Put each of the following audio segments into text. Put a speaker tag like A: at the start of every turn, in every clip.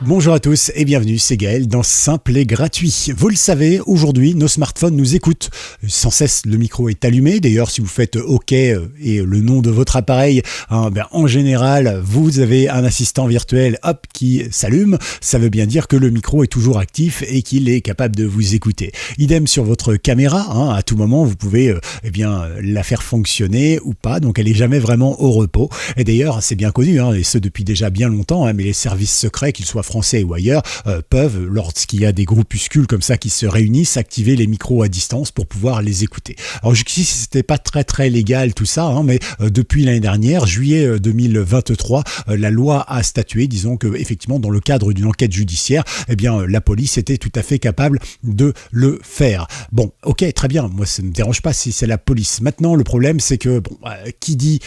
A: Bonjour à tous et bienvenue, c'est Gaël dans Simple et Gratuit. Vous le savez, aujourd'hui, nos smartphones nous écoutent. Sans cesse, le micro est allumé. D'ailleurs, si vous faites OK et le nom de votre appareil, en général, vous avez un assistant virtuel qui s'allume. Ça veut bien dire que le micro est toujours actif et qu'il est capable de vous écouter. Idem sur votre caméra, à tout moment, vous pouvez la faire fonctionner ou pas. Donc, elle n'est jamais vraiment au repos. Et d'ailleurs, c'est bien connu, et ce depuis déjà bien longtemps, mais les services secrets, qu'ils soient français ou ailleurs, peuvent, lorsqu'il y a des groupuscules comme ça qui se réunissent, activer les micros à distance pour pouvoir les écouter. Alors jusqu'ici, c'était pas très légal tout ça, mais depuis l'année dernière, juillet 2023, la loi a statué, disons que effectivement, dans le cadre d'une enquête judiciaire, la police était tout à fait capable de le faire. Bon, ok, très bien, moi ça ne me dérange pas si c'est la police. Maintenant, le problème, c'est que qui dit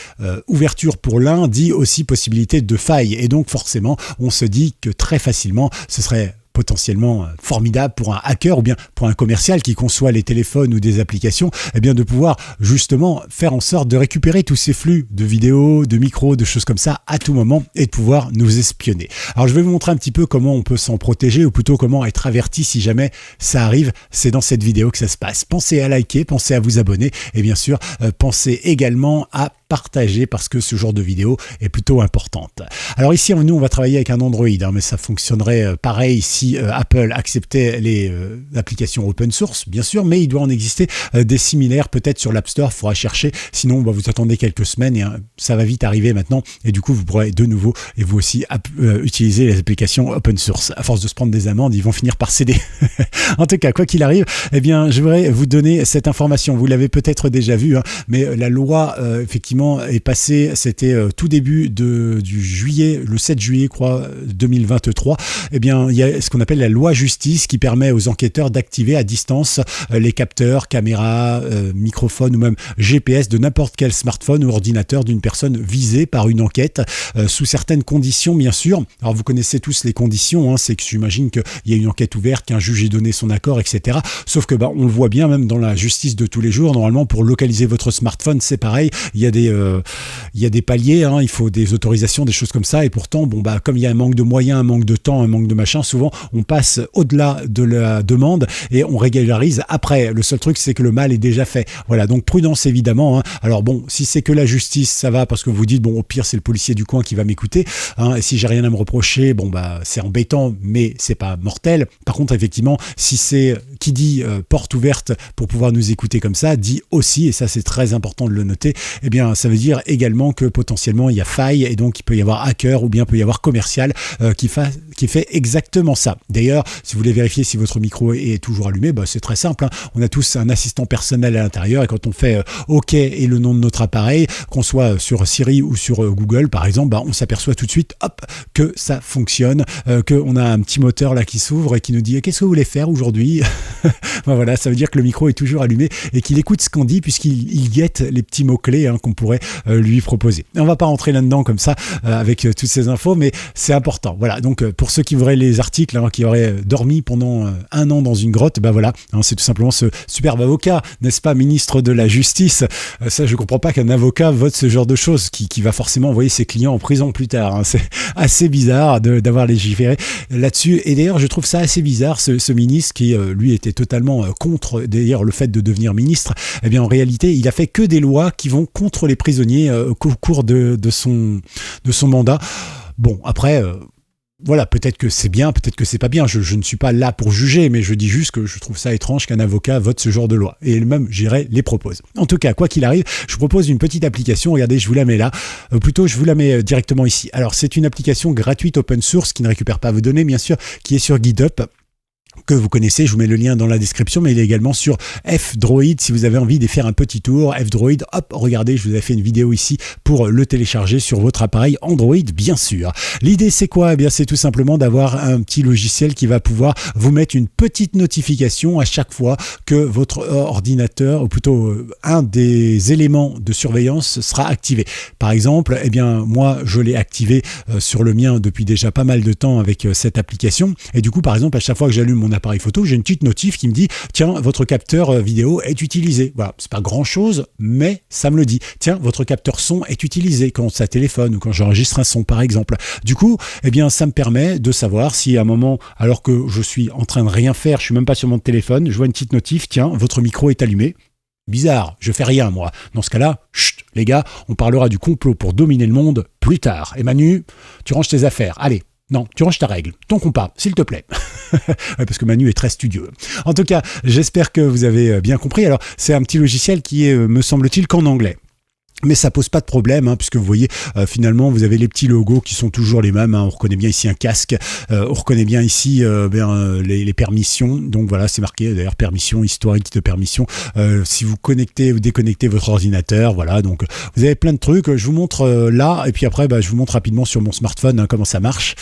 A: ouverture pour l'un, dit aussi possibilité de faille, et donc forcément, on se dit que très facilement, ce serait potentiellement formidable pour un hacker ou bien pour un commercial qui conçoit les téléphones ou des applications, de pouvoir justement faire en sorte de récupérer tous ces flux de vidéos, de micros, de choses comme ça à tout moment et de pouvoir nous espionner. Alors je vais vous montrer un petit peu comment on peut s'en protéger ou plutôt comment être averti si jamais ça arrive. C'est dans cette vidéo que ça se passe. Pensez à liker, pensez à vous abonner et bien sûr pensez également à partager parce que ce genre de vidéo est plutôt importante. Alors ici, nous, on va travailler avec un Android, mais ça fonctionnerait pareil si Apple acceptait les applications open source, bien sûr, mais il doit en exister des similaires peut-être sur l'App Store, il faudra chercher, sinon vous attendez quelques semaines et ça va vite arriver maintenant et du coup, vous pourrez de nouveau et vous aussi utiliser les applications open source. À force de se prendre des amendes, ils vont finir par céder. En tout cas, quoi qu'il arrive, je voudrais vous donner cette information. Vous l'avez peut-être déjà vu, mais la loi, effectivement, est passé, c'était tout début du juillet, le 7 juillet, je crois, 2023. Il y a ce qu'on appelle la loi justice qui permet aux enquêteurs d'activer à distance les capteurs, caméras, microphones ou même GPS de n'importe quel smartphone ou ordinateur d'une personne visée par une enquête, sous certaines conditions, bien sûr. Alors, vous connaissez tous les conditions, c'est que j'imagine qu'il y a une enquête ouverte, qu'un juge ait donné son accord, etc. Sauf que, on le voit bien, même dans la justice de tous les jours, normalement, pour localiser votre smartphone, c'est pareil. Il y a des paliers, il faut des autorisations, des choses comme ça, et pourtant, comme il y a un manque de moyens, un manque de temps, un manque de machin, souvent on passe au-delà de la demande et on régularise après. Le seul truc, c'est que le mal est déjà fait. Voilà, donc prudence évidemment. Alors si c'est que la justice, ça va parce que vous dites, au pire, c'est le policier du coin qui va m'écouter, et si j'ai rien à me reprocher, c'est embêtant, mais c'est pas mortel. Par contre, effectivement, si c'est qui dit porte ouverte pour pouvoir nous écouter comme ça, dit aussi, et ça c'est très important de le noter, ça veut dire également que potentiellement il y a faille et donc il peut y avoir hacker ou bien il peut y avoir commercial qui fait exactement ça. D'ailleurs, si vous voulez vérifier si votre micro est toujours allumé, c'est très simple. On a tous un assistant personnel à l'intérieur et quand on fait OK et le nom de notre appareil, qu'on soit sur Siri ou sur Google par exemple, on s'aperçoit tout de suite que ça fonctionne, qu'on a un petit moteur là qui s'ouvre et qui nous dit qu'est-ce que vous voulez faire aujourd'hui. Voilà, ça veut dire que le micro est toujours allumé et qu'il écoute ce qu'on dit puisqu'il guette les petits mots-clés qu'on pourrait lui proposer. On va pas rentrer là-dedans comme ça avec toutes ces infos, mais c'est important. Voilà, donc pour ceux qui verraient les articles, qui auraient dormi pendant 1 an dans une grotte, c'est tout simplement ce superbe avocat, n'est-ce pas, ministre de la Justice. Ça, je comprends pas qu'un avocat vote ce genre de choses, qui va forcément envoyer ses clients en prison plus tard. C'est assez bizarre d'avoir légiféré là-dessus. Et d'ailleurs, je trouve ça assez bizarre, ce ministre qui, lui, était totalement contre d'ailleurs le fait de devenir ministre. En réalité, il a fait que des lois qui vont contre les prisonniers au cours de son mandat. Bon, après, voilà, peut-être que c'est bien, peut-être que c'est pas bien. Je ne suis pas là pour juger, mais je dis juste que je trouve ça étrange qu'un avocat vote ce genre de loi. Et même, j'irai les propose. En tout cas, quoi qu'il arrive, je vous propose une petite application. Regardez, je vous la mets là. Plutôt, je vous la mets directement ici. Alors, c'est une application gratuite open source qui ne récupère pas vos données, bien sûr, qui est sur GitHub, que vous connaissez, je vous mets le lien dans la description, mais il est également sur F-Droid si vous avez envie de faire un petit tour. F-Droid, regardez, je vous ai fait une vidéo ici pour le télécharger sur votre appareil Android, bien sûr. L'idée, c'est quoi ? C'est tout simplement d'avoir un petit logiciel qui va pouvoir vous mettre une petite notification à chaque fois que votre ordinateur, ou plutôt un des éléments de surveillance sera activé. Par exemple, moi, je l'ai activé sur le mien depuis déjà pas mal de temps avec cette application, et du coup, par exemple, à chaque fois que j'allume mon appareil photo, j'ai une petite notif qui me dit tiens, votre capteur vidéo est utilisé. Voilà, c'est pas grand chose, mais ça me le dit. Tiens, votre capteur son est utilisé quand ça téléphone ou quand j'enregistre un son par exemple. Du coup, eh bien, ça me permet de savoir si à un moment, alors que je suis en train de rien faire, je suis même pas sur mon téléphone, je vois une petite notif, tiens, votre micro est allumé. Bizarre, je fais rien moi. Dans ce cas-là, chut, les gars, on parlera du complot pour dominer le monde plus tard. Et Manu, tu ranges tes affaires. Allez. Non, tu ranges ta règle, ton compas, s'il te plaît. Parce que Manu est très studieux. En tout cas, j'espère que vous avez bien compris. Alors, c'est un petit logiciel qui est, me semble-t-il, qu'en anglais. Mais ça pose pas de problème, puisque vous voyez, finalement, vous avez les petits logos qui sont toujours les mêmes. On reconnaît bien ici un casque, on reconnaît bien ici les permissions. Donc voilà, c'est marqué d'ailleurs permission, historique de permission. Si vous connectez ou déconnectez votre ordinateur, voilà. Donc vous avez plein de trucs. Je vous montre là, et puis après, je vous montre rapidement sur mon smartphone comment ça marche.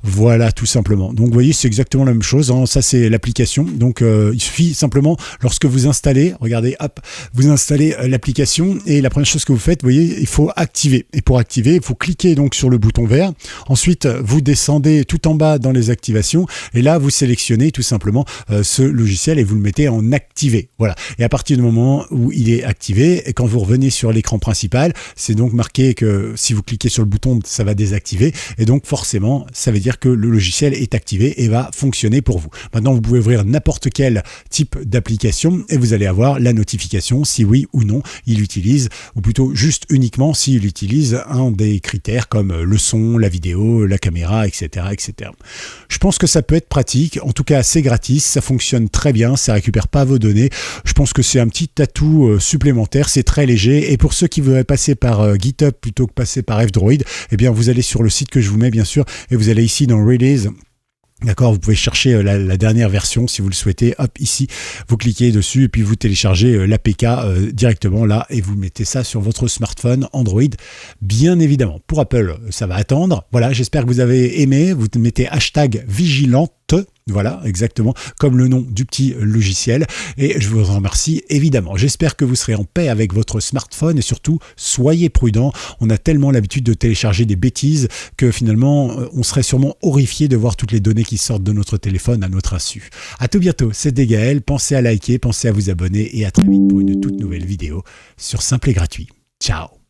A: Voilà, tout simplement. Donc, vous voyez, c'est exactement la même chose. Ça, c'est l'application. Donc, il suffit simplement, lorsque vous installez, regardez, hop, vous installez l'application et la première chose que vous faites, vous voyez, il faut activer. Et pour activer, il faut cliquer donc sur le bouton vert. Ensuite, vous descendez tout en bas dans les activations et là, vous sélectionnez tout simplement ce logiciel et vous le mettez en activé. Voilà. Et à partir du moment où il est activé, et quand vous revenez sur l'écran principal, c'est donc marqué que si vous cliquez sur le bouton, ça va désactiver. Et donc, forcément, ça veut dire que le logiciel est activé et va fonctionner pour vous. Maintenant, vous pouvez ouvrir n'importe quel type d'application et vous allez avoir la notification si oui ou non il utilise, ou plutôt juste uniquement s'il utilise un des critères comme le son, la vidéo, la caméra, etc., etc. Je pense que ça peut être pratique. En tout cas, c'est gratis, ça fonctionne très bien, ça récupère pas vos données. Je pense que c'est un petit atout supplémentaire, c'est très léger. Et pour ceux qui voudraient passer par GitHub plutôt que passer par F-Droid, eh bien, vous allez sur le site que je vous mets, bien sûr, et vous allez ici dans Release. D'accord, vous pouvez chercher la dernière version si vous le souhaitez. Hop, ici, vous cliquez dessus et puis vous téléchargez l'APK directement là et vous mettez ça sur votre smartphone Android, bien évidemment. Pour Apple, ça va attendre. Voilà, j'espère que vous avez aimé. Vous mettez #vigilante. Voilà, exactement, comme le nom du petit logiciel. Et je vous remercie évidemment. J'espère que vous serez en paix avec votre smartphone et surtout, soyez prudents. On a tellement l'habitude de télécharger des bêtises que finalement, on serait sûrement horrifié de voir toutes les données qui sortent de notre téléphone à notre insu. À tout bientôt, c'était Gaël. Pensez à liker, pensez à vous abonner et à très vite pour une toute nouvelle vidéo sur Simple et Gratuit. Ciao!